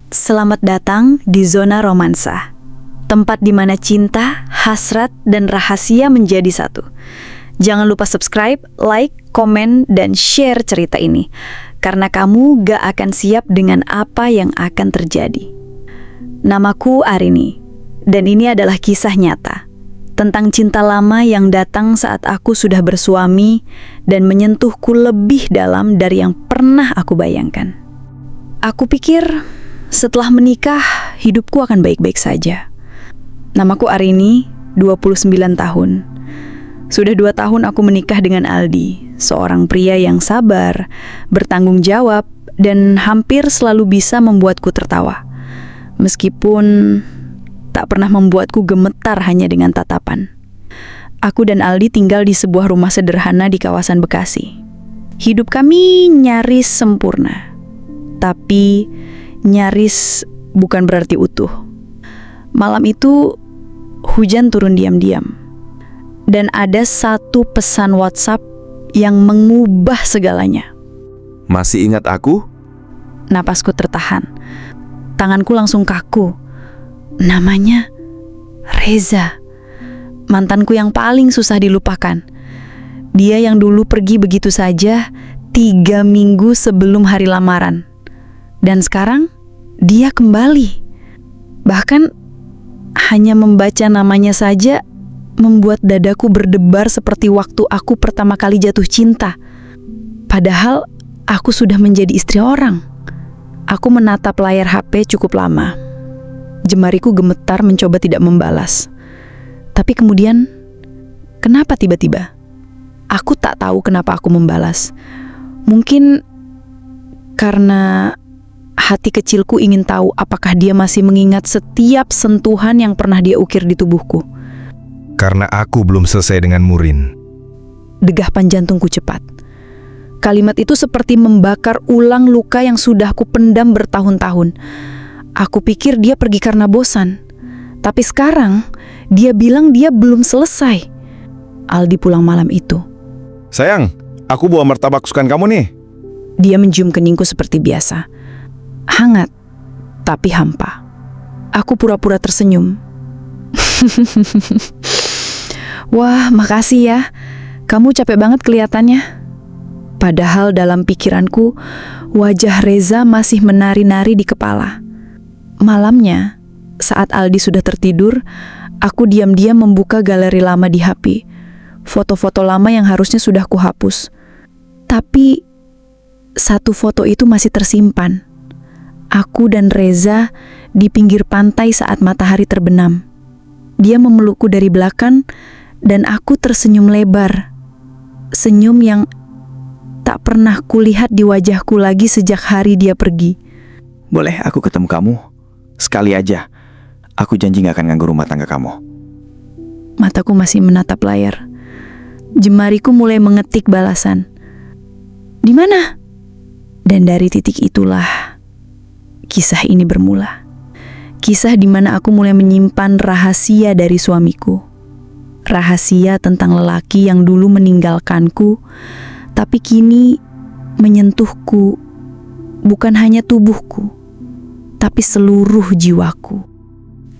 Selamat datang di Zona Romansa, tempat di mana cinta, hasrat, dan rahasia menjadi satu. Jangan lupa subscribe, like, komen, dan share cerita ini, karena kamu gak akan siap dengan apa yang akan terjadi. Namaku Arini, dan ini adalah kisah nyata tentang cinta lama yang datang saat aku sudah bersuami dan menyentuhku lebih dalam dari yang pernah aku bayangkan. Aku pikir setelah menikah, hidupku akan baik-baik saja. Namaku Arini, 29 tahun. Sudah 2 tahun aku menikah dengan Aldi, seorang pria yang sabar, bertanggung jawab, dan hampir selalu bisa membuatku tertawa. Meskipun tak pernah membuatku gemetar hanya dengan tatapan. Aku dan Aldi tinggal di sebuah rumah sederhana di kawasan Bekasi. Hidup kami nyaris sempurna, tapi nyaris bukan berarti utuh. Malam itu hujan turun diam-diam, dan ada satu pesan WhatsApp yang mengubah segalanya. Masih ingat aku? Napasku tertahan, tanganku langsung kaku. Namanya Reza, mantanku yang paling susah dilupakan. Dia yang dulu pergi begitu saja 3 minggu sebelum hari lamaran. Dan sekarang dia kembali. Bahkan hanya membaca namanya saja membuat dadaku berdebar seperti waktu aku pertama kali jatuh cinta. Padahal aku sudah menjadi istri orang. Aku menatap layar HP cukup lama. Jemariku gemetar mencoba tidak membalas. Tapi kemudian, kenapa tiba-tiba? Aku tak tahu kenapa aku membalas. Mungkin karena hati kecilku ingin tahu apakah dia masih mengingat setiap sentuhan yang pernah dia ukir di tubuhku. Karena aku belum selesai dengan Murin. Degapan jantungku cepat. Kalimat itu seperti membakar ulang luka yang sudah ku pendam bertahun-tahun. Aku pikir dia pergi karena bosan. Tapi sekarang, dia bilang dia belum selesai. Aldi pulang malam itu. Sayang, aku bawa martabak kesukaan kamu nih. Dia mencium keningku seperti biasa. Hangat, tapi hampa. Aku pura-pura tersenyum. Wah, makasih ya. Kamu capek banget kelihatannya. Padahal dalam pikiranku, wajah Reza masih menari-nari di kepala. Malamnya, saat Aldi sudah tertidur, aku diam-diam membuka galeri lama di HP. Foto-foto lama yang harusnya sudah kuhapus. Tapi, satu foto itu masih tersimpan. Aku dan Reza di pinggir pantai saat matahari terbenam. Dia memelukku dari belakang dan aku tersenyum lebar. Senyum yang tak pernah kulihat di wajahku lagi sejak hari dia pergi. Boleh aku ketemu kamu? Sekali aja. Aku janji gak akan ganggu rumah tangga kamu. Mataku masih menatap layar. Jemariku mulai mengetik balasan. Di mana? Dan dari titik itulah kisah ini bermula. Kisah di mana aku mulai menyimpan rahasia dari suamiku. Rahasia tentang lelaki yang dulu meninggalkanku, tapi kini menyentuhku, bukan hanya tubuhku, tapi seluruh jiwaku.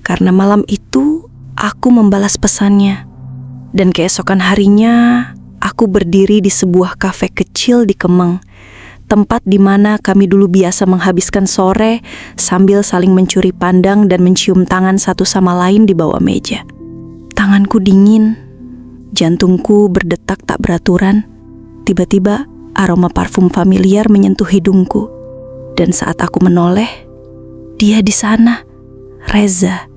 Karena malam itu aku membalas pesannya, dan keesokan harinya aku berdiri di sebuah kafe kecil di Kemang, tempat di mana kami dulu biasa menghabiskan sore sambil saling mencuri pandang dan mencium tangan satu sama lain di bawah meja. Tanganku dingin, jantungku berdetak tak beraturan. Tiba-tiba aroma parfum familiar menyentuh hidungku, dan saat aku menoleh, dia di sana, Reza,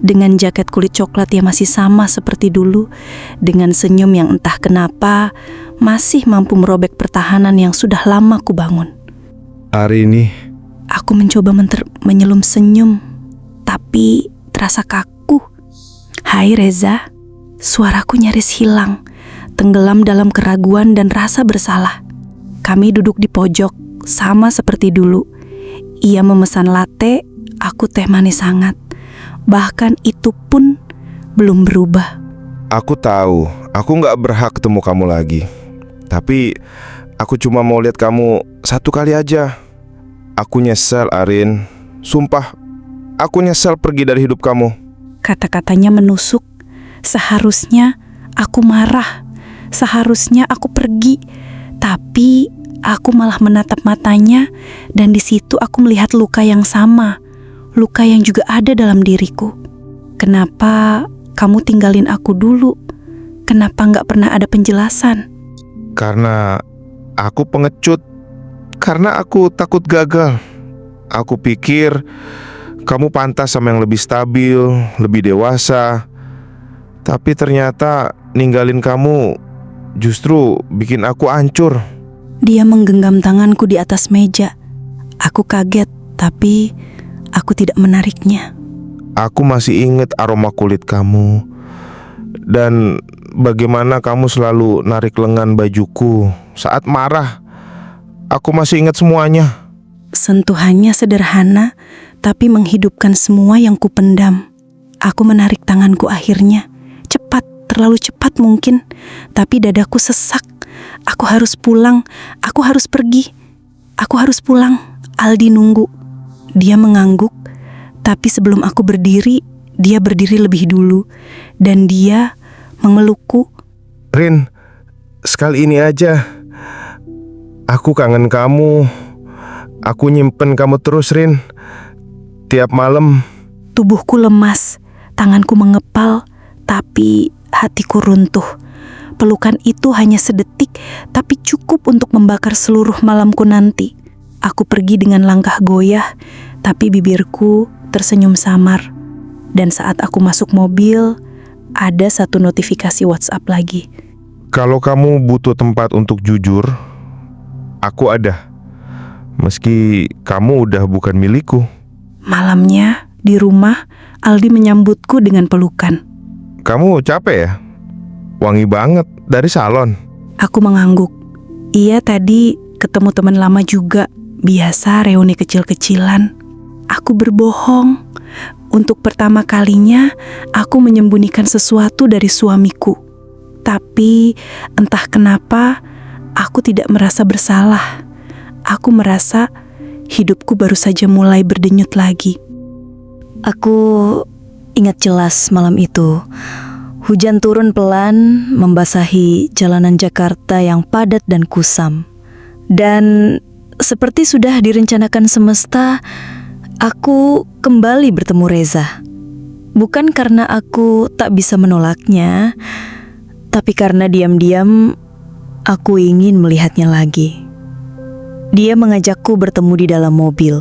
dengan jaket kulit coklat yang masih sama seperti dulu, dengan senyum yang entah kenapa masih mampu merobek pertahanan yang sudah lama kubangun. Arini. Aku mencoba menyelum senyum, tapi terasa kaku. Hai Reza, suaraku nyaris hilang, tenggelam dalam keraguan dan rasa bersalah. Kami duduk di pojok, sama seperti dulu. Ia memesan latte, aku teh manis hangat. Bahkan itu pun belum berubah. Aku tahu, aku gak berhak ketemu kamu lagi. Tapi aku cuma mau lihat kamu satu kali aja. Aku nyesel, Arin. Sumpah, aku nyesel pergi dari hidup kamu. Kata-katanya menusuk. Seharusnya aku marah. Seharusnya aku pergi. Tapi aku malah menatap matanya, dan di situ aku melihat luka yang sama. Luka yang juga ada dalam diriku. Kenapa kamu tinggalin aku dulu? Kenapa nggak pernah ada penjelasan? Karena aku pengecut. Karena aku takut gagal. Aku pikir kamu pantas sama yang lebih stabil, lebih dewasa. Tapi ternyata ninggalin kamu justru bikin aku hancur. Dia menggenggam tanganku di atas meja. Aku kaget, tapi aku tidak menariknya. Aku masih ingat aroma kulit kamu. Dan bagaimana kamu selalu narik lengan bajuku saat marah. Aku masih ingat semuanya. Sentuhannya sederhana, tapi menghidupkan semua yang kupendam. Aku menarik tanganku akhirnya. Cepat, terlalu cepat mungkin. Tapi dadaku sesak. Aku harus pulang. Aku harus pergi. Aku harus pulang. Aldi nunggu. Dia mengangguk. Tapi sebelum aku berdiri, dia berdiri lebih dulu. Dan dia memelukku. Rin, sekali ini aja. Aku kangen kamu. Aku nyimpen kamu terus, Rin. Tiap malam. Tubuhku lemas, tanganku mengepal, tapi hatiku runtuh. Pelukan itu hanya sedetik, tapi cukup untuk membakar seluruh malamku nanti. Aku pergi dengan langkah goyah, tapi bibirku tersenyum samar. Dan saat aku masuk mobil, ada satu notifikasi WhatsApp lagi. Kalau kamu butuh tempat untuk jujur, aku ada. Meski kamu udah bukan milikku. Malamnya, di rumah, Aldi menyambutku dengan pelukan. Kamu capek ya? Wangi banget dari salon. Aku mengangguk. Iya, tadi ketemu teman lama juga. Biasa reuni kecil-kecilan. Aku berbohong. Untuk pertama kalinya, aku menyembunyikan sesuatu dari suamiku. Tapi entah kenapa, aku tidak merasa bersalah. Aku merasa hidupku baru saja mulai berdenyut lagi. Aku ingat jelas malam itu. Hujan turun pelan membasahi jalanan Jakarta yang padat dan kusam. Dan seperti sudah direncanakan semesta, aku kembali bertemu Reza. Bukan karena aku tak bisa menolaknya, tapi karena diam-diam aku ingin melihatnya lagi. Dia mengajakku bertemu di dalam mobil.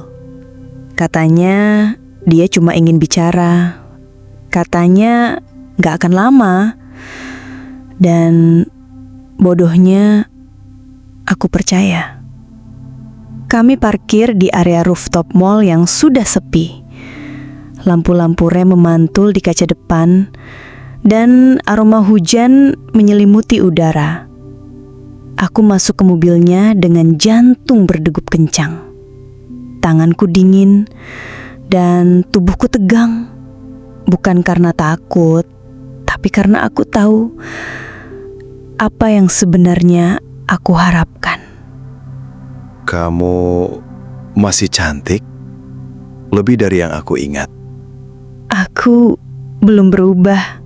Katanya dia cuma ingin bicara. Katanya gak akan lama. Dan bodohnya aku percaya. Kami parkir di area rooftop mall yang sudah sepi. Lampu-lampu rem memantul di kaca depan, dan aroma hujan menyelimuti udara. Aku masuk ke mobilnya dengan jantung berdegup kencang. Tanganku dingin dan tubuhku tegang. Bukan karena takut, tapi karena aku tahu apa yang sebenarnya aku harapkan. Kamu masih cantik, lebih dari yang aku ingat. Aku belum berubah.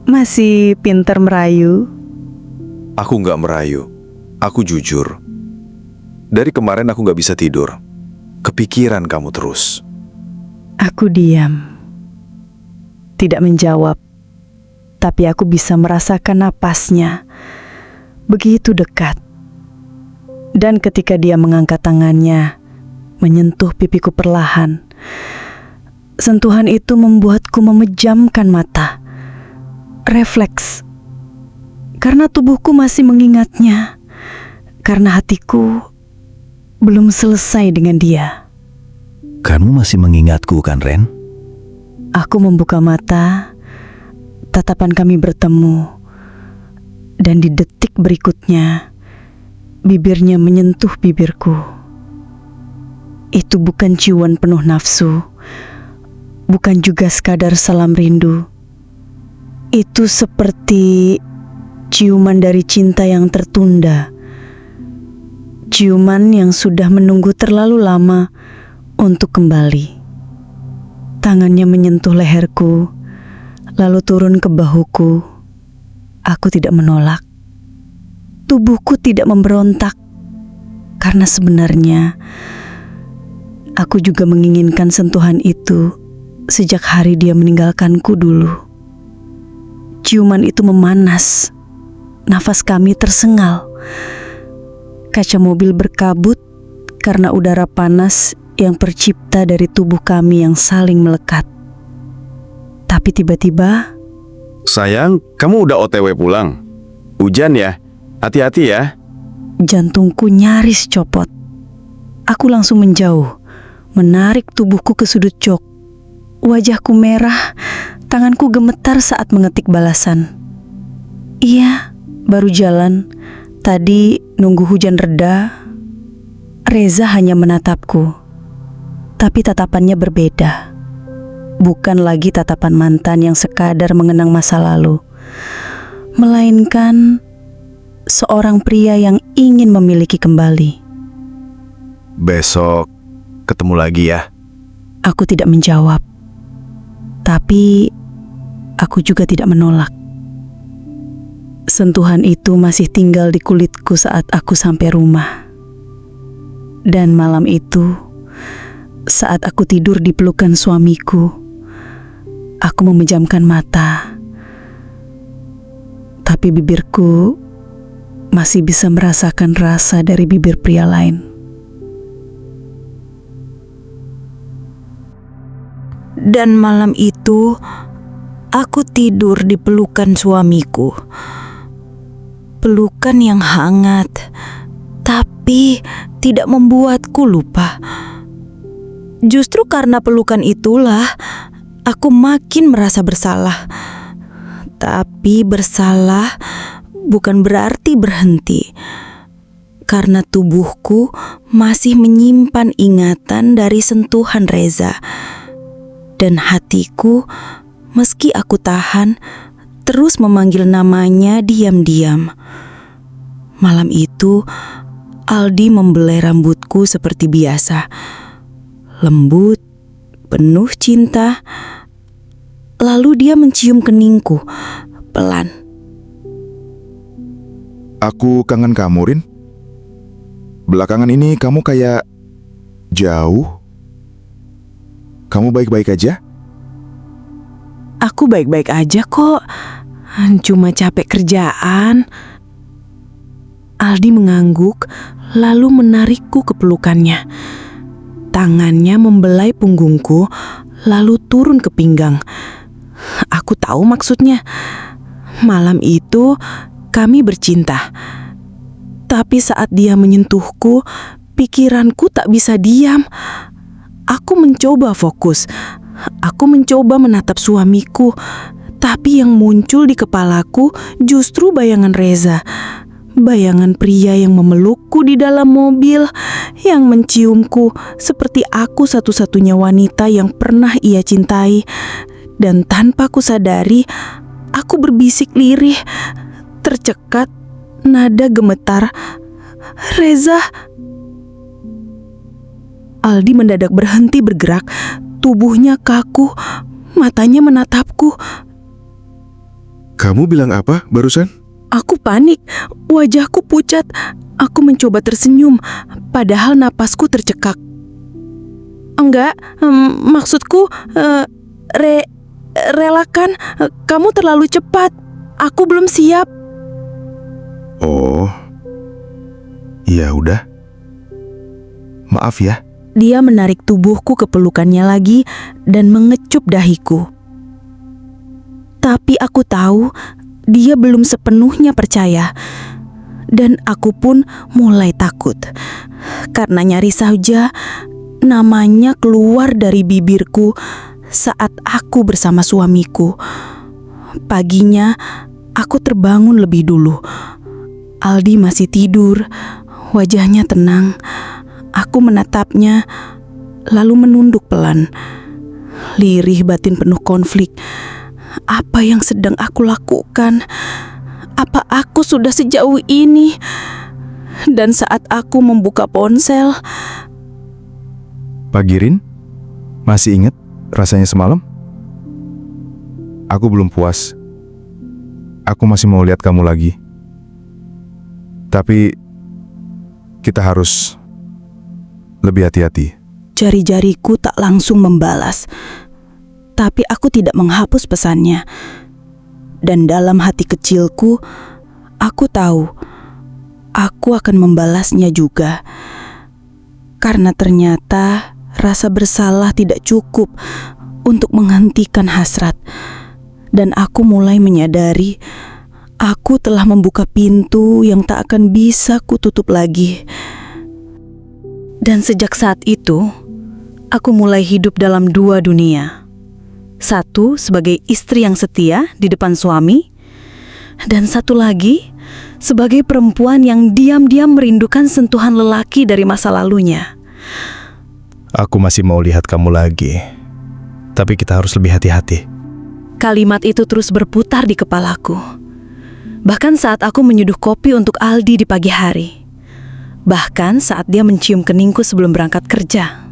Masih pintar merayu. Aku gak merayu, aku jujur. Dari kemarin aku gak bisa tidur. Kepikiran kamu terus. Aku diam. Tidak menjawab. Tapi aku bisa merasakan napasnya. Begitu dekat. Dan ketika dia mengangkat tangannya, menyentuh pipiku perlahan, sentuhan itu membuatku memejamkan mata. Refleks. Karena tubuhku masih mengingatnya. Karena hatiku belum selesai dengan dia. Kamu masih mengingatku kan, Ren? Aku membuka mata. Tatapan kami bertemu. Dan di detik berikutnya, bibirnya menyentuh bibirku. Itu bukan ciuman penuh nafsu. Bukan juga sekadar salam rindu. Itu seperti ciuman dari cinta yang tertunda. Ciuman yang sudah menunggu terlalu lama untuk kembali. Tangannya menyentuh leherku, lalu turun ke bahuku. Aku tidak menolak. Tubuhku tidak memberontak, karena sebenarnya aku juga menginginkan sentuhan itu sejak hari dia meninggalkanku dulu. Ciuman itu memanas, nafas kami tersengal. Kaca mobil berkabut karena udara panas yang tercipta dari tubuh kami yang saling melekat. Tapi tiba-tiba, Sayang, kamu udah OTW pulang? Hujan ya? Hati-hati ya. jantungku nyaris copot. Aku langsung menjauh, menarik tubuhku ke sudut jok. Wajahku merah, tanganku gemetar saat mengetik balasan. Iya, baru jalan. Tadi nunggu hujan reda. Reza hanya menatapku, tapi tatapannya berbeda. Bukan lagi tatapan mantan yang sekadar mengenang masa lalu, melainkan seorang pria yang ingin memiliki kembali. Besok ketemu lagi ya. Aku tidak menjawab, tapi aku juga tidak menolak. Sentuhan itu masih tinggal di kulitku saat aku sampai rumah. Dan malam itu, saat aku tidur di pelukan suamiku, aku memejamkan mata. Tapi bibirku masih bisa merasakan rasa dari bibir pria lain. Dan malam itu, aku tidur di pelukan suamiku. Pelukan yang hangat, tapi tidak membuatku lupa. Justru karena pelukan itulah, aku makin merasa bersalah. Tapi bersalah bukan berarti berhenti, karena tubuhku masih menyimpan ingatan dari sentuhan Reza. Dan hatiku, meski aku tahan, terus memanggil namanya diam-diam. Malam itu, Aldi membelai rambutku seperti biasa. Lembut, penuh cinta. Lalu dia mencium keningku, pelan. Aku kangen kamu, Rin. Belakangan ini kamu kayak jauh. Kamu baik-baik aja? Aku baik-baik aja kok, cuma capek kerjaan. Aldi mengangguk, lalu menarikku ke pelukannya. Tangannya membelai punggungku, lalu turun ke pinggang. Aku tahu maksudnya. Malam itu kami bercinta. Tapi saat dia menyentuhku, pikiranku tak bisa diam. Aku mencoba fokus. Aku mencoba menatap suamiku. Tapi yang muncul di kepalaku justru bayangan Reza. Bayangan pria yang memelukku di dalam mobil, yang menciumku seperti aku satu-satunya wanita yang pernah ia cintai. Dan tanpa ku sadari, aku berbisik lirih, tercekat, nada gemetar. Reza. Aldi mendadak berhenti bergerak, tubuhnya kaku, matanya menatapku. Kamu bilang apa barusan? Aku panik, wajahku pucat. Aku mencoba tersenyum, padahal napasku tercekak. Enggak, maksudku, relakan, kamu terlalu cepat. Aku belum siap. Oh, ya udah. Maaf ya. Dia menarik tubuhku ke pelukannya lagi dan mengecup dahiku. Tapi aku tahu dia belum sepenuhnya percaya. Dan aku pun mulai takut. Karena nyaris saja namanya keluar dari bibirku saat aku bersama suamiku. Paginya aku terbangun lebih dulu. Aldi masih tidur, wajahnya tenang. Aku menatapnya, lalu menunduk pelan. Lirih batin penuh konflik. Apa yang sedang aku lakukan? Apa aku sudah sejauh ini? Dan saat aku membuka ponsel, Pagi, Rin? Masih inget? rasanya semalam? Aku belum puas. Aku masih mau lihat kamu lagi. Tapi kita harus lebih hati-hati. Jari-jariku tak langsung membalas, tapi aku tidak menghapus pesannya. Dan dalam hati kecilku, aku tahu aku akan membalasnya juga. Karena ternyata rasa bersalah tidak cukup untuk menghentikan hasrat. Dan aku mulai menyadari aku telah membuka pintu yang tak akan bisa kututup lagi. Dan sejak saat itu, aku mulai hidup dalam dua dunia. Satu sebagai istri yang setia di depan suami, dan satu lagi sebagai perempuan yang diam-diam merindukan sentuhan lelaki dari masa lalunya. Aku masih mau lihat kamu lagi. Tapi kita harus lebih hati-hati. Kalimat itu terus berputar di kepalaku. Bahkan saat aku menyeduh kopi untuk Aldi di pagi hari. Bahkan saat dia mencium keningku sebelum berangkat kerja.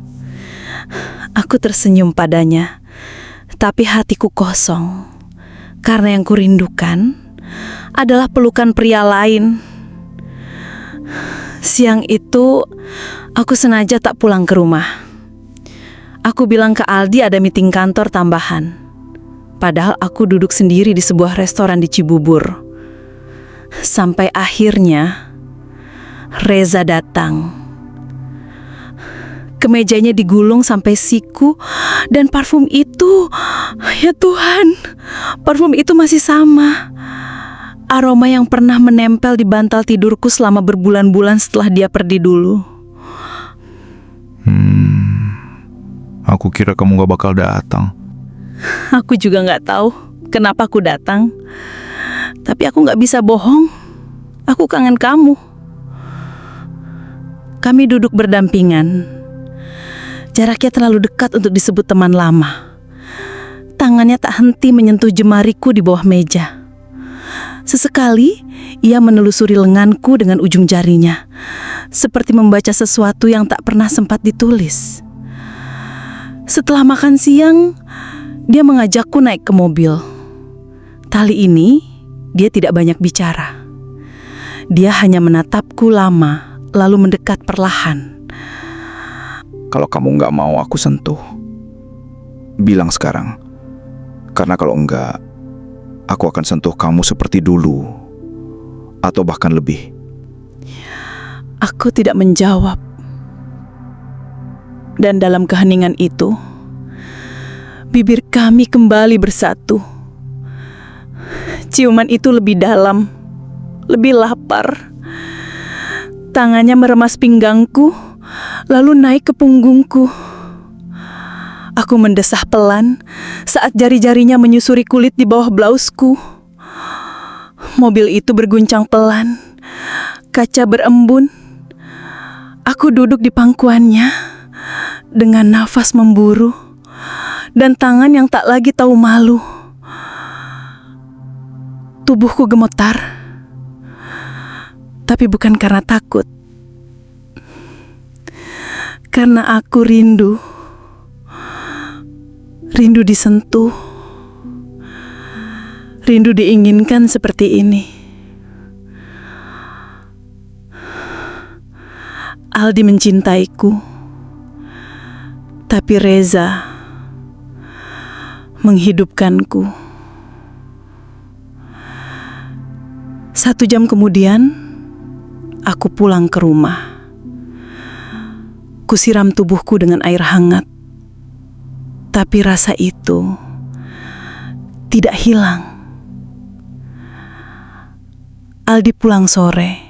Aku tersenyum padanya, tapi hatiku kosong. Karena yang kurindukan adalah pelukan pria lain. Siang itu, aku sengaja tak pulang ke rumah. Aku bilang ke Aldi ada meeting kantor tambahan. Padahal aku duduk sendiri di sebuah restoran di Cibubur. Sampai akhirnya Reza datang. Kemejanya digulung sampai siku, dan parfum itu, ya Tuhan, parfum itu masih sama. Aroma yang pernah menempel di bantal tidurku selama berbulan-bulan setelah dia pergi dulu. Aku kira kamu gak bakal datang. Aku juga gak tahu kenapa aku datang. Tapi aku gak bisa bohong. Aku kangen kamu. Kami duduk berdampingan. Jaraknya terlalu dekat untuk disebut teman lama. Tangannya tak henti menyentuh jemariku di bawah meja. Sesekali, ia menelusuri lenganku dengan ujung jarinya, seperti membaca sesuatu yang tak pernah sempat ditulis. Setelah makan siang, dia mengajakku naik ke mobil. Kali ini, dia tidak banyak bicara. Dia hanya menatapku lama, lalu mendekat perlahan. Kalau kamu nggak mau aku sentuh, bilang sekarang. Karena kalau enggak, aku akan sentuh kamu seperti dulu, atau bahkan lebih. Aku tidak menjawab. Dan dalam keheningan itu, bibir kami kembali bersatu. Ciuman itu lebih dalam, lebih lapar. Tangannya meremas pinggangku, lalu naik ke punggungku. Aku mendesah pelan saat jari-jarinya menyusuri kulit di bawah blausku. Mobil itu berguncang pelan, kaca berembun. Aku duduk di pangkuannya dengan nafas memburu dan tangan yang tak lagi tahu malu. Tubuhku gemetar, tapi bukan karena takut. Karena aku rindu. Rindu disentuh. Rindu diinginkan seperti ini. Aldi mencintaiku. Tapi Reza menghidupkanku. 1 jam kemudian, aku pulang ke rumah. Kusiram tubuhku dengan air hangat. Tapi rasa itu tidak hilang. Aldi pulang sore.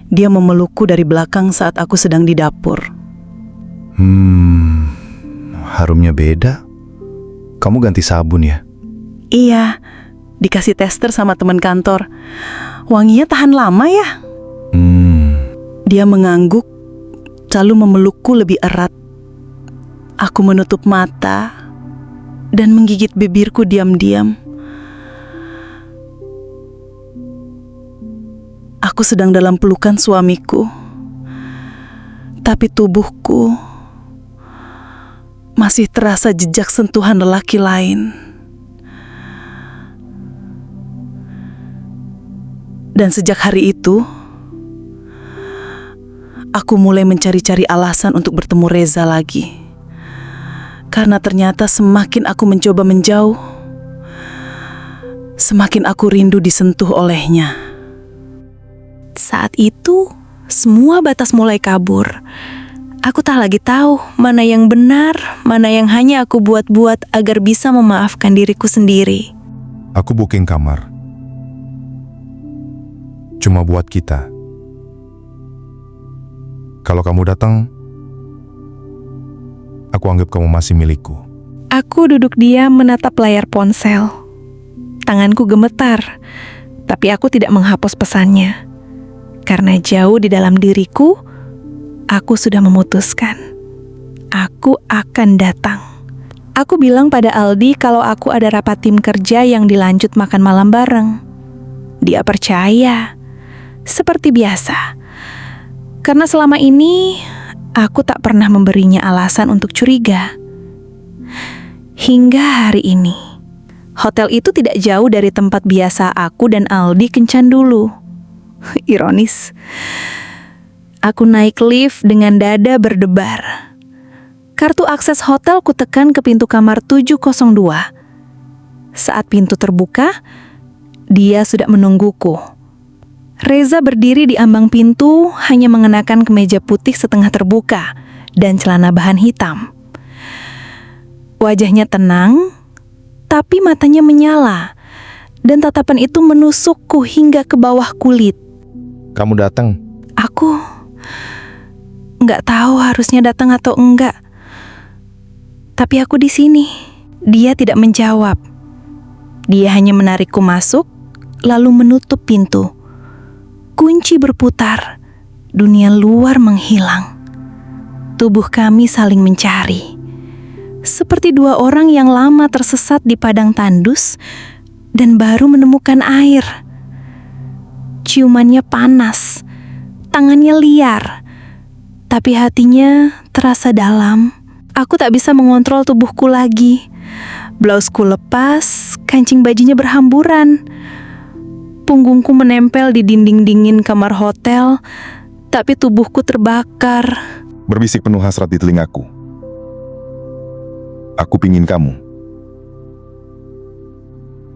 Dia memelukku dari belakang saat aku sedang di dapur. Harumnya beda. Kamu ganti sabun ya? Iya, dikasih tester sama teman kantor. Wanginya tahan lama ya? Dia mengangguk, lalu memelukku lebih erat. Aku menutup mata dan menggigit bibirku diam-diam. Aku sedang dalam pelukan suamiku, tapi tubuhku masih terasa jejak sentuhan lelaki lain. Dan sejak hari itu, aku mulai mencari-cari alasan untuk bertemu Reza lagi. Karena ternyata semakin aku mencoba menjauh, semakin aku rindu disentuh olehnya. Saat itu, semua batas mulai kabur. Aku tak lagi tahu mana yang benar, mana yang hanya aku buat-buat agar bisa memaafkan diriku sendiri. Aku booking kamar. Cuma buat kita. Kalau kamu datang, aku anggap kamu masih milikku. Aku duduk diam menatap layar ponsel. Tanganku gemetar, tapi aku tidak menghapus pesannya. Karena jauh di dalam diriku, aku sudah memutuskan. Aku akan datang. Aku bilang pada Aldi kalau aku ada rapat tim kerja yang dilanjut makan malam bareng. Dia percaya. Seperti biasa. Karena selama ini, aku tak pernah memberinya alasan untuk curiga. Hingga hari ini, hotel itu tidak jauh dari tempat biasa aku dan Aldi kencan dulu. Ironis. Aku naik lift dengan dada berdebar. Kartu akses hotel kutekan ke pintu kamar 702. Saat pintu terbuka, dia sudah menungguku. Reza berdiri di ambang pintu, hanya mengenakan kemeja putih setengah terbuka dan celana bahan hitam. Wajahnya tenang, tapi matanya menyala, dan tatapan itu menusukku hingga ke bawah kulit. Kamu datang. Aku nggak tahu harusnya datang atau enggak. Tapi aku di sini. Dia tidak menjawab. Dia hanya menarikku masuk, lalu menutup pintu. Kunci berputar, dunia luar menghilang. Tubuh kami saling mencari. Seperti dua orang yang lama tersesat di padang tandus dan baru menemukan air. Ciumannya panas, tangannya liar, tapi hatinya terasa dalam. Aku tak bisa mengontrol tubuhku lagi. Blausku lepas, kancing bajunya berhamburan. Punggungku menempel di dinding dingin kamar hotel, tapi tubuhku terbakar. Berbisik penuh hasrat di telingaku. Aku pingin kamu.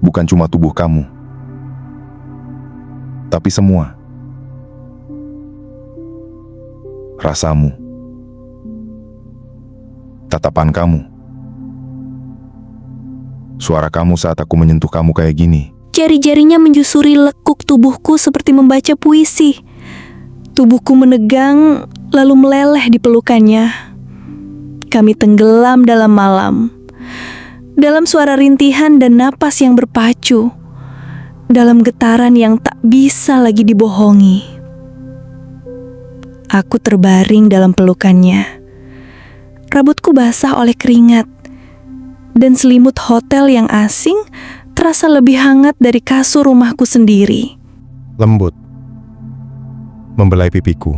Bukan cuma tubuh kamu, tapi semua. Rasamu. Tatapan kamu. Suara kamu saat aku menyentuh kamu kayak gini. Jari-jarinya menjusuri lekuk tubuhku seperti membaca puisi. Tubuhku menegang, lalu meleleh di pelukannya. Kami tenggelam dalam malam. Dalam suara rintihan dan napas yang berpacu. Dalam getaran yang tak bisa lagi dibohongi. Aku terbaring dalam pelukannya. Rambutku basah oleh keringat. Dan selimut hotel yang asing terasa lebih hangat dari kasur rumahku sendiri. Lembut. Membelai pipiku.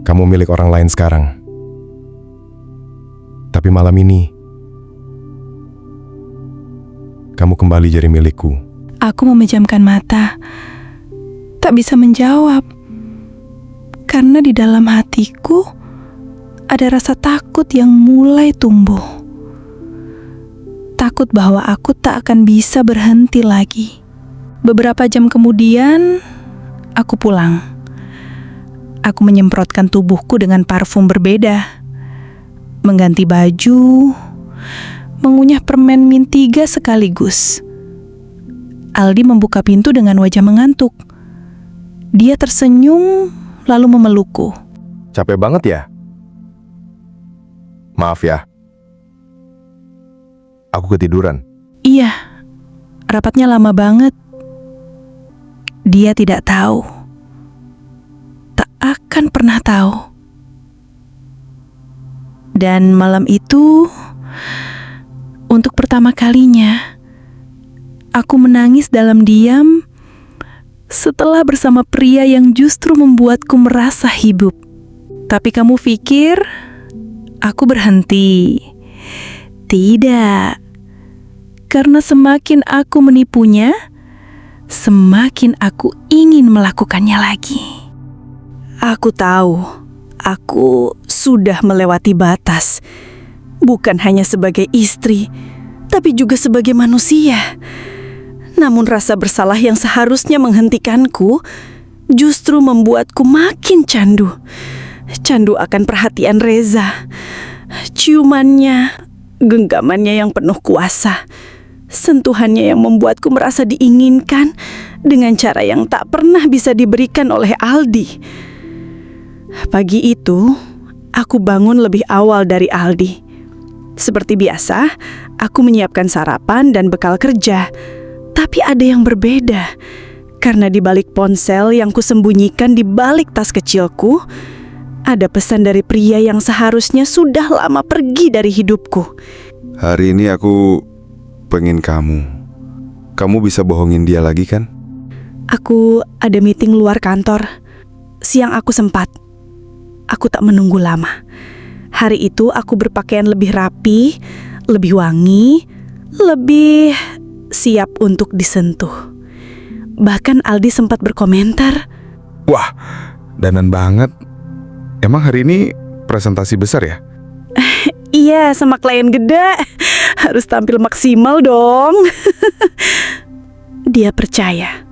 Kamu milik orang lain sekarang. Tapi malam ini, kamu kembali jadi milikku. Aku memejamkan mata, tak bisa menjawab. Karena di dalam hatiku ada rasa takut yang mulai tumbuh. Takut bahwa aku tak akan bisa berhenti lagi. Beberapa jam kemudian, aku pulang. Aku menyemprotkan tubuhku dengan parfum berbeda. Mengganti baju, mengunyah permen min 3 sekaligus. Aldi membuka pintu dengan wajah mengantuk. Dia tersenyum lalu memelukku. Capek banget ya? Maaf ya. Aku ketiduran. Iya, rapatnya lama banget. Dia tidak tahu. Tak akan pernah tahu. Dan malam itu, untuk pertama kalinya, aku menangis dalam diam setelah bersama pria yang justru membuatku merasa hidup. Tapi kamu pikir aku berhenti. Tidak, karena semakin aku menipunya, semakin aku ingin melakukannya lagi. Aku tahu, aku sudah melewati batas. Bukan hanya sebagai istri, tapi juga sebagai manusia. Namun rasa bersalah yang seharusnya menghentikanku justru membuatku makin candu. Candu akan perhatian Reza, ciumannya, genggamannya yang penuh kuasa, sentuhannya yang membuatku merasa diinginkan dengan cara yang tak pernah bisa diberikan oleh Aldi. Pagi itu, aku bangun lebih awal dari Aldi. Seperti biasa, aku menyiapkan sarapan dan bekal kerja. Tapi ada yang berbeda, karena di balik ponsel yang kusembunyikan di balik tas kecilku, ada pesan dari pria yang seharusnya sudah lama pergi dari hidupku. Hari ini aku pengen kamu. Kamu bisa bohongin dia lagi kan? Aku ada meeting luar kantor. Siang aku sempat. Aku tak menunggu lama. Hari itu aku berpakaian lebih rapi, lebih wangi, lebih siap untuk disentuh. Bahkan Aldi sempat berkomentar, Wah, danan banget. Emang hari ini presentasi besar ya? "Iya, sama klien gede. Harus tampil maksimal dong." Dia percaya.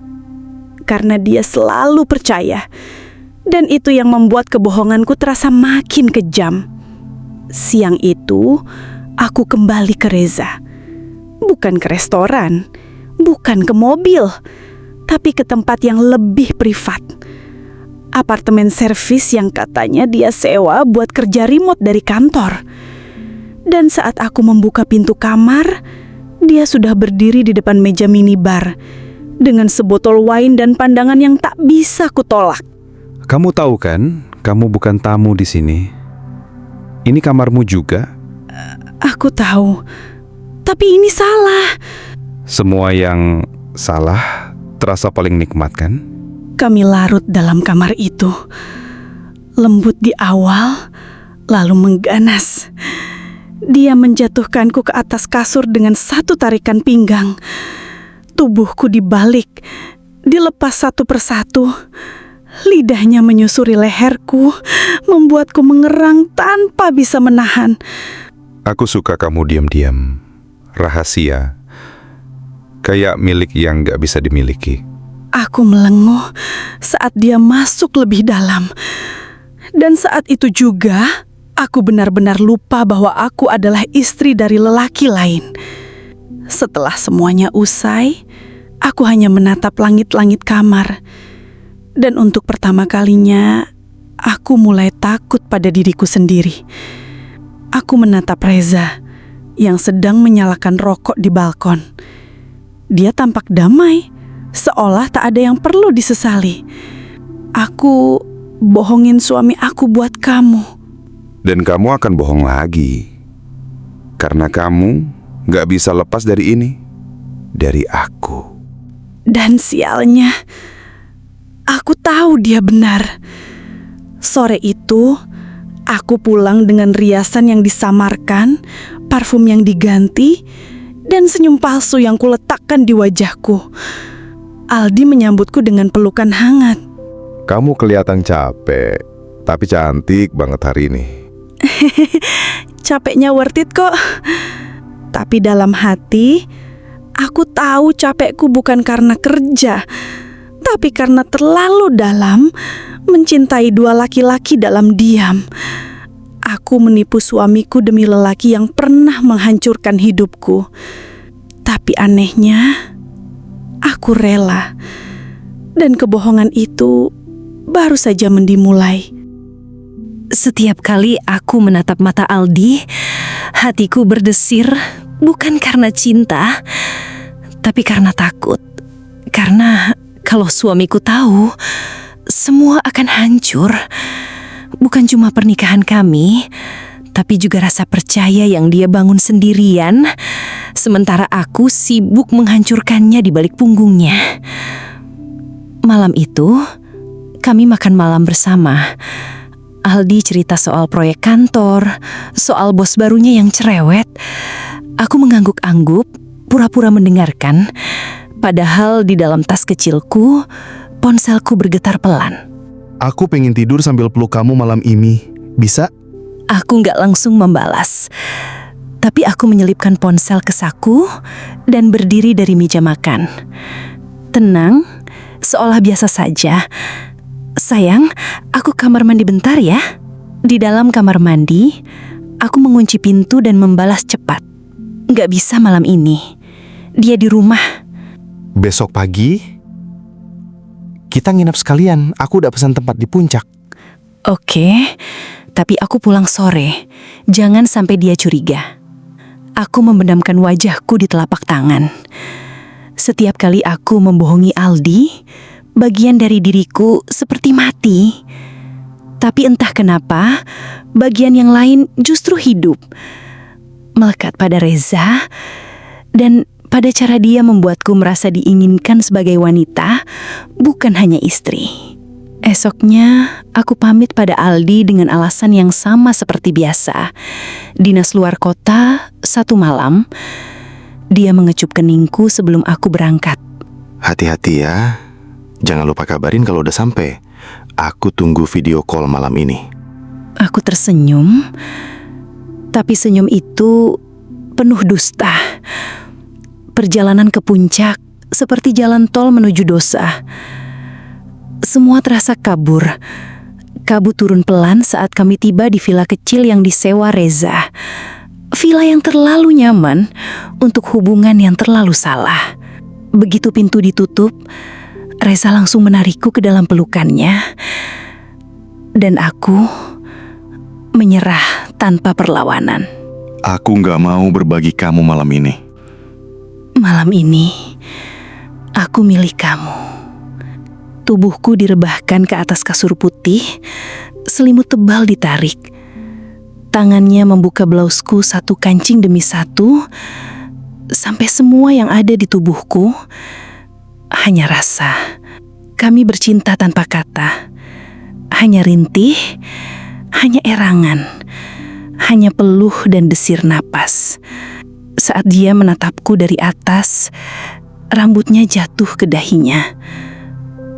Karena dia selalu percaya. Dan itu yang membuat kebohonganku terasa makin kejam. Siang itu, aku kembali ke Reza. Bukan ke restoran, bukan ke mobil, tapi ke tempat yang lebih privat. Apartemen servis yang katanya dia sewa buat kerja remote dari kantor. Dan saat aku membuka pintu kamar, dia sudah berdiri di depan meja minibar dengan sebotol wine dan pandangan yang tak bisa kutolak. Kamu tahu kan, kamu bukan tamu di sini. Ini kamarmu juga. Aku tahu, tapi ini salah. Semua yang salah terasa paling nikmat kan? Kami larut dalam kamar itu. Lembut di awal, lalu mengganas. Dia menjatuhkanku ke atas kasur dengan satu tarikan pinggang. Tubuhku dibalik, dilepas satu persatu. Lidahnya menyusuri leherku, membuatku mengerang tanpa bisa menahan. Aku suka kamu diam-diam, rahasia, kayak milik yang gak bisa dimiliki. Aku melenguh saat dia masuk lebih dalam. Dan saat itu juga, aku benar-benar lupa bahwa aku adalah istri dari lelaki lain. Setelah semuanya usai, aku hanya menatap langit-langit kamar. Dan untuk pertama kalinya, aku mulai takut pada diriku sendiri. Aku menatap Reza yang sedang menyalakan rokok di balkon. Dia tampak damai, seolah tak ada yang perlu disesali. Aku bohongin suami aku buat kamu. Dan kamu akan bohong lagi. Karena kamu gak bisa lepas dari ini. Dari aku. Dan sialnya, aku tahu dia benar. Sore itu, aku pulang dengan riasan yang disamarkan, parfum yang diganti, dan senyum palsu yang kuletakkan di wajahku. Aldi menyambutku dengan pelukan hangat. Kamu kelihatan capek, tapi cantik banget hari ini. Capeknya worth it kok. Tapi dalam hati, aku tahu capekku bukan karena kerja, tapi karena terlalu dalam mencintai dua laki-laki dalam diam. Aku menipu suamiku demi lelaki yang pernah menghancurkan hidupku. Tapi anehnya, aku rela. Dan kebohongan itu baru saja dimulai. Setiap kali aku menatap mata Aldi, hatiku berdesir bukan karena cinta, tapi karena takut. Karena kalau suamiku tahu, semua akan hancur. Bukan cuma pernikahan kami, tapi juga rasa percaya yang dia bangun sendirian, sementara aku sibuk menghancurkannya di balik punggungnya. Malam itu, kami makan malam bersama. Aldi cerita soal proyek kantor, soal bos barunya yang cerewet. Aku mengangguk-anggup, pura-pura mendengarkan, padahal di dalam tas kecilku, ponselku bergetar pelan. Aku pengen tidur sambil peluk kamu malam ini. Bisa? Aku nggak langsung membalas, tapi aku menyelipkan ponsel ke saku dan berdiri dari meja makan. Tenang, seolah biasa saja. Sayang, aku kamar mandi bentar ya. Di dalam kamar mandi, aku mengunci pintu dan membalas cepat. Nggak bisa malam ini. Dia di rumah. Besok pagi kita nginap sekalian. Aku udah pesan tempat di puncak. Oke, tapi aku pulang sore. Jangan sampai dia curiga. Aku memendamkan wajahku di telapak tangan. Setiap kali aku membohongi Aldi, bagian dari diriku seperti mati. Tapi entah kenapa, bagian yang lain justru hidup. Melekat pada Reza, dan pada cara dia membuatku merasa diinginkan sebagai wanita, bukan hanya istri. Esoknya, aku pamit pada Aldi dengan alasan yang sama seperti biasa. Dinas luar kota, 1 malam. Dia mengecup keningku sebelum aku berangkat. Hati-hati ya. Jangan lupa kabarin kalau udah sampai. Aku tunggu video call malam ini. Aku tersenyum, tapi senyum itu penuh dusta. Perjalanan ke puncak seperti jalan tol menuju dosa. Semua terasa kabur. Kabut turun pelan saat kami tiba di villa kecil yang disewa Reza. Villa yang terlalu nyaman untuk hubungan yang terlalu salah. Begitu pintu ditutup, Reza langsung menarikku ke dalam pelukannya. Dan aku menyerah tanpa perlawanan. Aku nggak mau berbagi kamu malam ini. Malam ini, aku milik kamu. Tubuhku direbahkan ke atas kasur putih, selimut tebal ditarik. Tangannya membuka blausku satu kancing demi satu, sampai semua yang ada di tubuhku hanya rasa. Kami bercinta tanpa kata. Hanya rintih, hanya erangan, hanya peluh dan desir napas. Saat dia menatapku dari atas, rambutnya jatuh ke dahinya.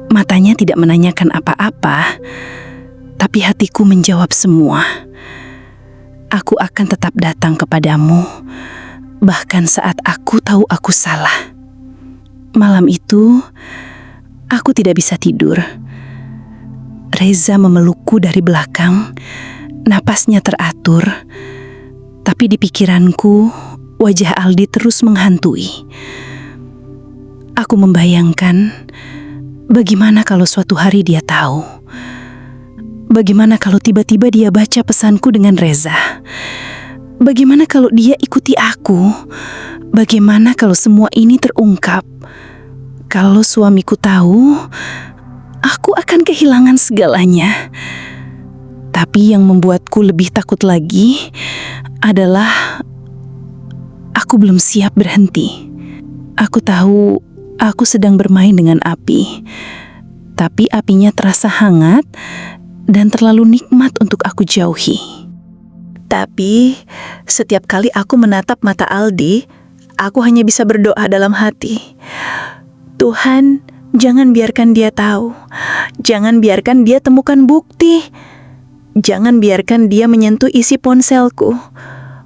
Matanya tidak menanyakan apa-apa, tapi hatiku menjawab semua. Aku akan tetap datang kepadamu, bahkan saat aku tahu aku salah. Malam itu, aku tidak bisa tidur. Reza memelukku dari belakang, napasnya teratur, tapi di pikiranku, wajah Aldi terus menghantui. Aku membayangkan, bagaimana kalau suatu hari dia tahu? Bagaimana kalau tiba-tiba dia baca pesanku dengan Reza? Bagaimana kalau dia ikuti aku? Bagaimana kalau semua ini terungkap? Kalau suamiku tahu, aku akan kehilangan segalanya. Tapi yang membuatku lebih takut lagi adalah aku belum siap berhenti. Aku tahu aku sedang bermain dengan api, tapi apinya terasa hangat dan terlalu nikmat untuk aku jauhi. Tapi setiap kali aku menatap mata Aldi, aku hanya bisa berdoa dalam hati. Tuhan, jangan biarkan dia tahu. Jangan biarkan dia temukan bukti. Jangan biarkan dia menyentuh isi ponselku,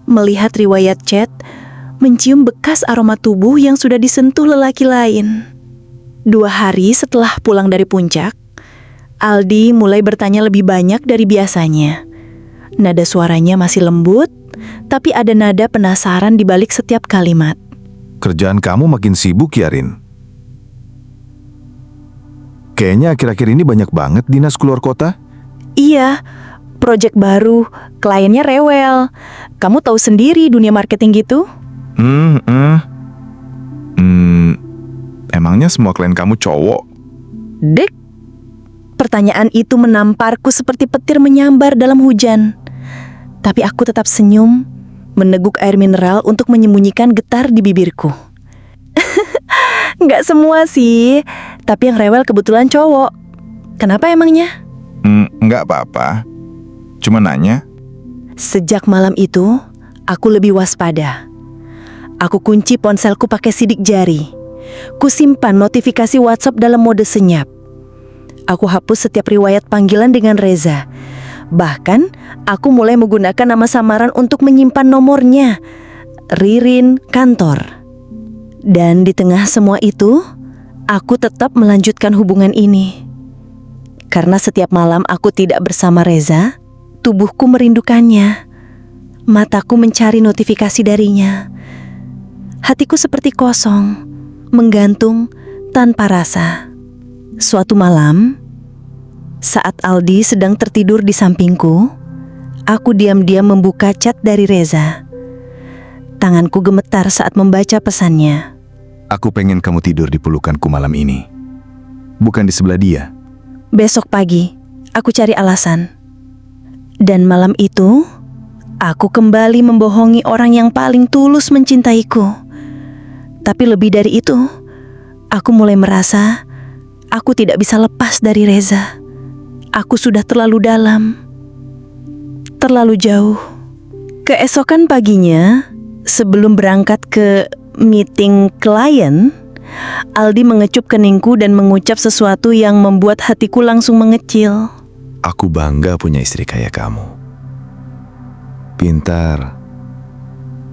melihat riwayat chat, mencium bekas aroma tubuh yang sudah disentuh lelaki lain. 2 hari setelah pulang dari puncak, Aldi mulai bertanya lebih banyak dari biasanya. Nada suaranya masih lembut, tapi ada nada penasaran di balik setiap kalimat. Kerjaan kamu makin sibuk ya, Rin? Kayaknya akhir-akhir ini banyak banget dinas keluar kota. Iya, proyek baru, kliennya rewel. Kamu tahu sendiri dunia marketing gitu? Emangnya semua klien kamu cowok? Dek, pertanyaan itu menamparku seperti petir menyambar dalam hujan. Tapi aku tetap senyum, meneguk air mineral untuk menyembunyikan getar di bibirku. Nggak semua sih, tapi yang rewel kebetulan cowok. Kenapa emangnya? Nggak apa-apa. Cuma nanya. Sejak malam itu, aku lebih waspada. Aku kunci ponselku pakai sidik jari. Kusimpan notifikasi WhatsApp dalam mode senyap. Aku hapus setiap riwayat panggilan dengan Reza. Bahkan, aku mulai menggunakan nama samaran untuk menyimpan nomornya. Ririn Kantor. Dan di tengah semua itu, aku tetap melanjutkan hubungan ini. Karena setiap malam aku tidak bersama Reza, tubuhku merindukannya. Mataku mencari notifikasi darinya. Hatiku seperti kosong, menggantung tanpa rasa. Suatu malam, saat Aldi sedang tertidur di sampingku, aku diam-diam membuka chat dari Reza. Tanganku gemetar saat membaca pesannya. Aku pengen kamu tidur di pelukanku malam ini. Bukan di sebelah dia. Besok pagi, aku cari alasan. Dan malam itu, aku kembali membohongi orang yang paling tulus mencintaiku. Tapi lebih dari itu, aku mulai merasa aku tidak bisa lepas dari Reza. Aku sudah terlalu dalam, terlalu jauh. Keesokan paginya, sebelum berangkat ke meeting klien, Aldi mengecup keningku dan mengucap sesuatu yang membuat hatiku langsung mengecil. Aku bangga punya istri kayak kamu. Pintar,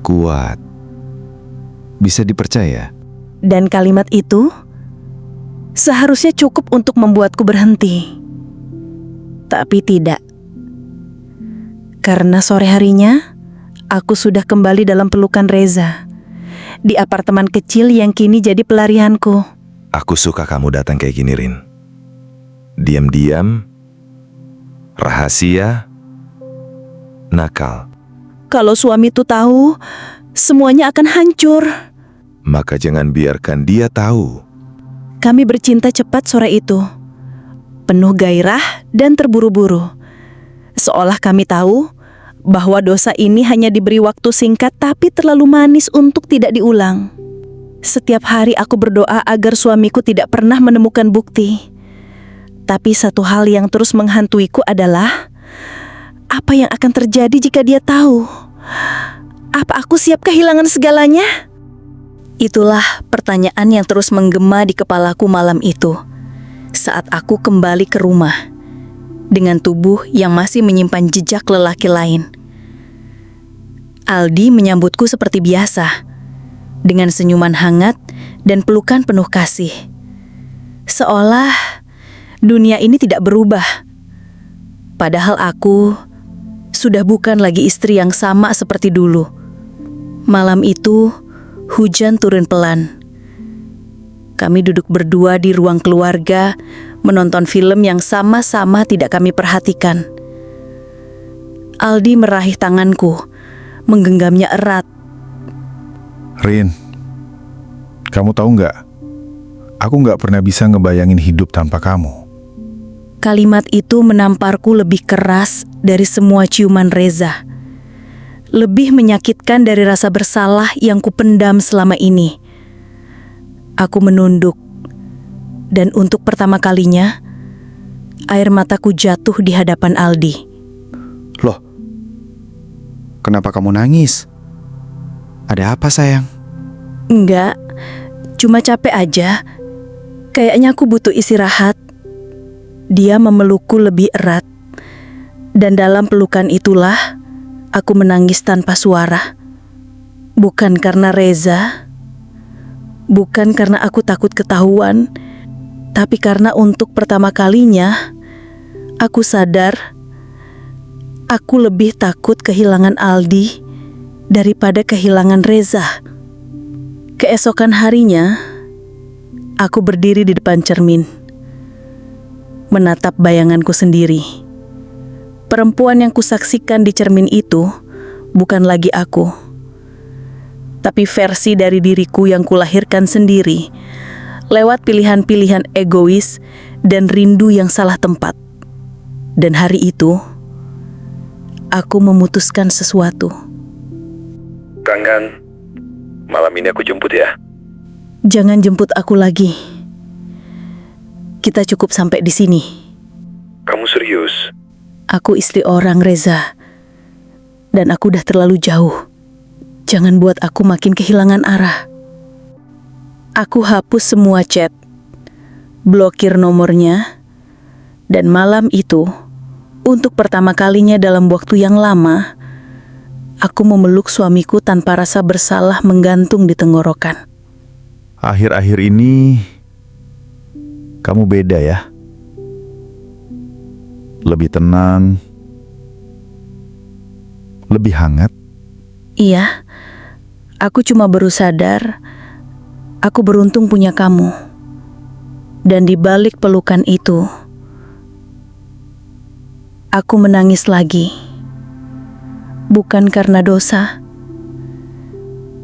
kuat, bisa dipercaya. Dan kalimat itu seharusnya cukup untuk membuatku berhenti. Tapi tidak. Karena sore harinya, aku sudah kembali dalam pelukan Reza. Di apartemen kecil yang kini jadi pelarianku. Aku suka kamu datang kayak gini, Rin. Diam-diam, rahasia, nakal. Kalau suami itu tahu, semuanya akan hancur. Maka jangan biarkan dia tahu. Kami bercinta cepat sore itu. Penuh gairah dan terburu-buru. Seolah kami tahu bahwa dosa ini hanya diberi waktu singkat tapi terlalu manis untuk tidak diulang. Setiap hari aku berdoa agar suamiku tidak pernah menemukan bukti. Tapi satu hal yang terus menghantuiku adalah, apa yang akan terjadi jika dia tahu? Apa aku siap kehilangan segalanya? Itulah pertanyaan yang terus menggema di kepalaku malam itu. Saat aku kembali ke rumah dengan tubuh yang masih menyimpan jejak lelaki lain. Aldi menyambutku seperti biasa, dengan senyuman hangat dan pelukan penuh kasih. Seolah dunia ini tidak berubah. Padahal aku sudah bukan lagi istri yang sama seperti dulu. Malam itu, hujan turun pelan. Kami duduk berdua di ruang keluarga, menonton film yang sama-sama tidak kami perhatikan. Aldi meraih tanganku, menggenggamnya erat. Rin, kamu tahu nggak? Aku nggak pernah bisa ngebayangin hidup tanpa kamu. Kalimat itu menamparku lebih keras dari semua ciuman Reza. Lebih menyakitkan dari rasa bersalah yang kupendam selama ini. Aku menunduk, dan untuk pertama kalinya, air mataku jatuh di hadapan Aldi. Loh, kenapa kamu nangis? Ada apa, sayang? Enggak, cuma capek aja. Kayaknya aku butuh istirahat. Dia memelukku lebih erat, dan dalam pelukan itulah aku menangis tanpa suara. Bukan karena Reza, bukan karena aku takut ketahuan, tapi karena untuk pertama kalinya aku sadar aku lebih takut kehilangan Aldi daripada kehilangan Reza. Keesokan harinya, aku berdiri di depan cermin, menatap bayanganku sendiri. Perempuan yang kusaksikan di cermin itu bukan lagi aku, tapi versi dari diriku yang kulahirkan sendiri lewat pilihan-pilihan egois dan rindu yang salah tempat. Dan hari itu, aku memutuskan sesuatu. Kangen, malam ini aku jemput ya. Jangan jemput aku lagi. Kita cukup sampai di sini. Kamu serius? Aku istri orang, Reza. Dan aku udah terlalu jauh. Jangan buat aku makin kehilangan arah. Aku hapus semua chat, blokir nomornya, dan malam itu, untuk pertama kalinya dalam waktu yang lama, aku memeluk suamiku tanpa rasa bersalah menggantung di tenggorokan. Akhir-akhir ini, kamu beda ya. Lebih tenang, lebih hangat. Iya, aku cuma baru sadar, aku beruntung punya kamu. Dan di balik pelukan itu, aku menangis lagi. Bukan karena dosa,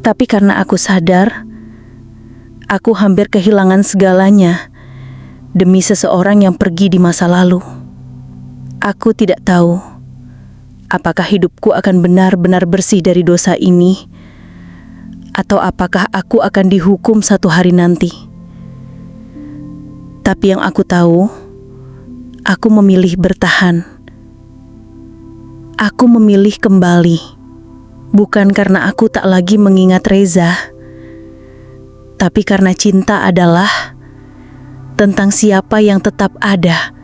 tapi karena aku sadar, aku hampir kehilangan segalanya demi seseorang yang pergi di masa lalu. Aku tidak tahu apakah hidupku akan benar-benar bersih dari dosa ini, atau apakah aku akan dihukum satu hari nanti. Tapi yang aku tahu, aku memilih bertahan. Aku memilih kembali, bukan karena aku tak lagi mengingat Reza, tapi karena cinta adalah tentang siapa yang tetap ada,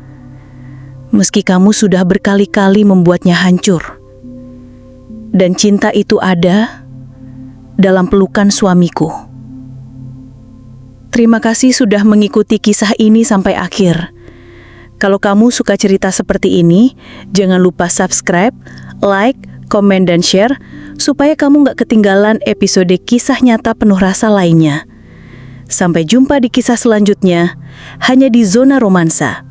meski kamu sudah berkali-kali membuatnya hancur. Dan cinta itu ada dalam pelukan suamiku. Terima kasih sudah mengikuti kisah ini sampai akhir. Kalau kamu suka cerita seperti ini, jangan lupa subscribe, like, komen, dan share, supaya kamu gak ketinggalan episode kisah nyata penuh rasa lainnya. Sampai jumpa di kisah selanjutnya, hanya di Zona Romansa.